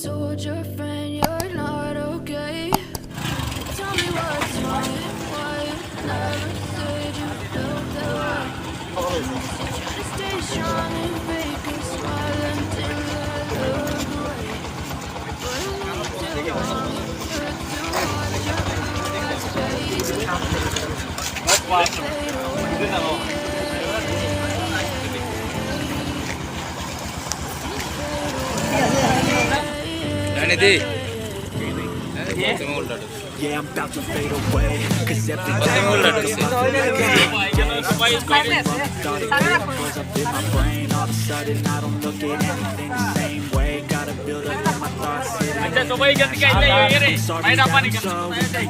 told your friend you're not okay. Tell me what's wrong, why you never said you felt that way. Try to stay strong and fake a smile until I look away. But I'm not too long, hurt to watch your blue eyes fade away. Yeah, I'm about to fade away. Cause every day I my brain. All of a sudden I don't look at anything the same way. Gotta build up all my thoughts. I'm sorry, so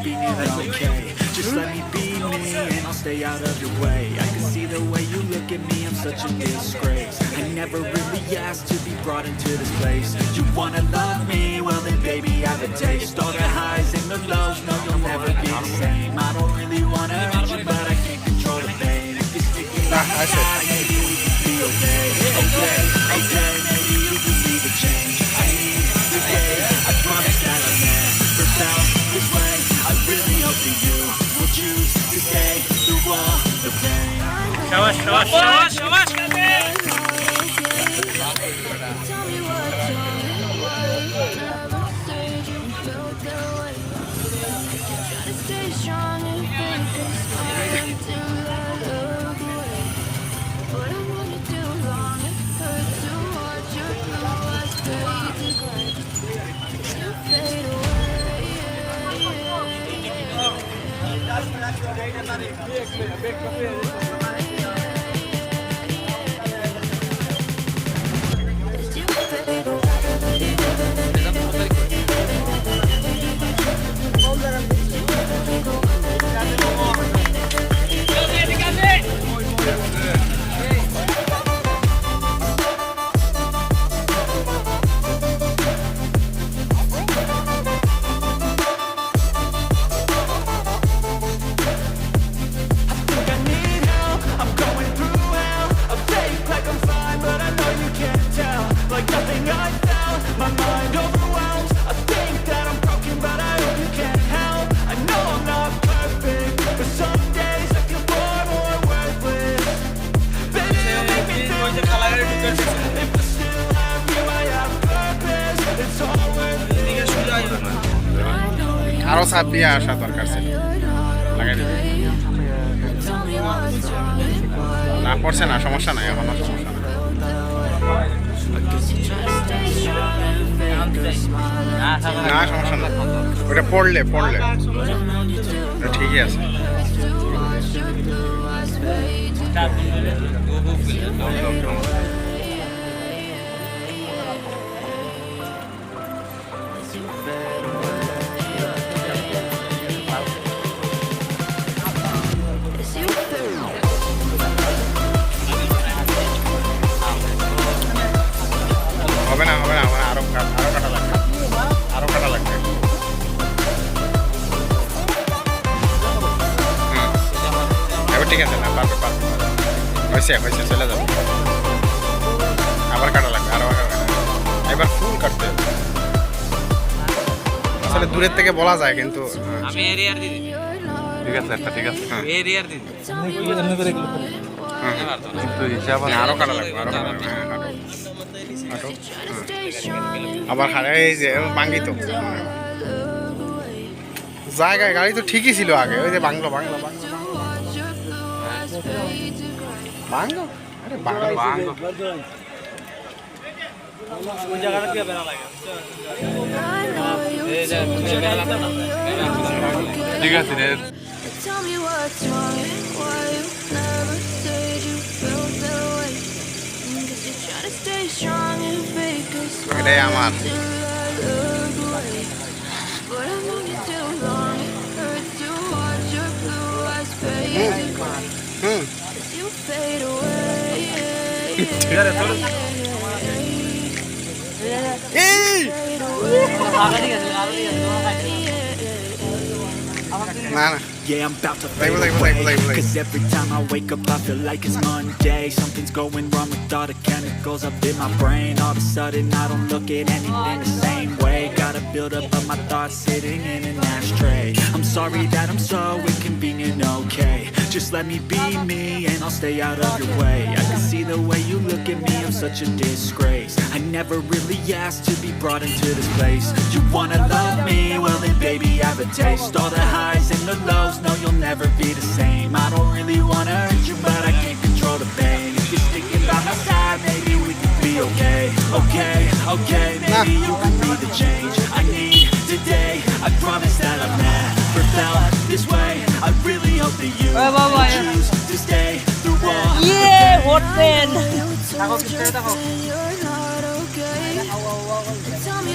being here, that's okay. Just let me be me and I'll stay out of your way. I can see the way you look at me, I'm such a disgrace. I never really asked to be brought into this place. You wanna love me? Well then baby I have a taste. All the highs and the lows, no you'll never be the same. I don't really wanna hurt you but I can't control the pain. If you're sticking like that, maybe we can be okay. Okay, okay, maybe you can be the change I need today. I promise that I'll never felt this way. I really hope that you will choose to stay through all the pain. Shabash, shabash, shabash, shabash, Tell me what's wrong, why you never said you felt that way. Try to stay strong and fake a smile until I look away. But I'm only too long, it hurts to watch your blue eyes fade to gray. You fade away. আরো চাপ দিয়ে আসা দরকার ছিল লাগাই দিবে না পড়ছে না সমস্যা নাই এখন সমস্যা নাই না সমস্যা না ওটা পড়লে ঠিকই আছে হবে না আরো কাটা লাগবে এবার ঠিক আছে না পারবে হয়েছে চলে যাবে আবার কাটা লাগবে এবার ফুল কাটতে হবে আসলে দূরের থেকে বলা যায় কিন্তু আমি এরিয়ার দিদি ঠিক আছে ঠিক আছে এরিয়ার দিদি কিন্তু হিসাব আরো কাটা লাগবে আবার হারাই যে বাঙ্গি তো জায়গায় গাড়ি তো ঠিকই ছিল আগে ওই যে বাংলো আরে বাংলো ওই জায়গাটা দিয়ে বেরা লাগে ঠিক আছে রে Tell me what's wrong, why you never said you felt that way. Guess you try to stay strong and fake a smile এটাই আমার till I look away. But I'm only too long, it hurts to watch your blue eyes fade to gray. As you fade away. না Yeah, I'm about to fade away. Cause every time I wake up I feel like it's Monday. Something's going wrong with all the chemicals up in my brain. All of a sudden I don't look at anything the same way. Gotta build up of my thoughts sitting in an ashtray. I'm sorry that I'm so inconvenient, okay. Just let me be me and I'll stay out of your way. I can see the way you look at me, I'm such a disgrace. I never really asked to be brought into this place. You wanna love me? Well then baby have a taste. All the highs and the lows, no you'll never be the same. I don't really wanna hurt you but I can't control the pain. If you're sticking by my side, maybe we could be okay. Okay, okay, maybe you could be the change I need today. I promise that I've never felt this way. I really hope that you choose to stay through all. Yeah, what man?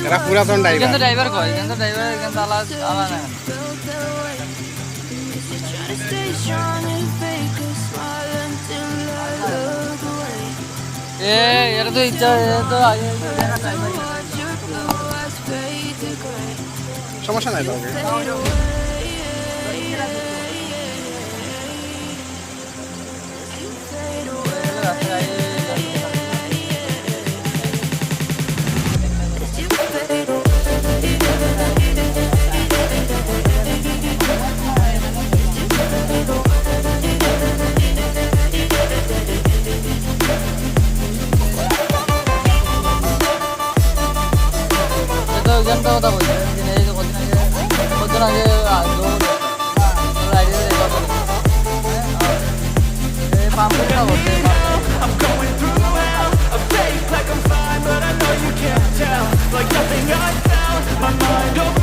এরা পুরাতন driver driver কয় কিন্তু driver কিন্তু আলা না Stay strong and fake a smile until I look away. এর তো ইচ্ছা তো আগে Watch your blue eyes fade to gray. সমস্যা নাই তো Fade away. Fade away. You fade away. তো জানতে কথা বলছি এই যে কতদিন আগে I'm going through hell, a fake like I'm fine, but I know you can't tell. Like nothing I found, my mind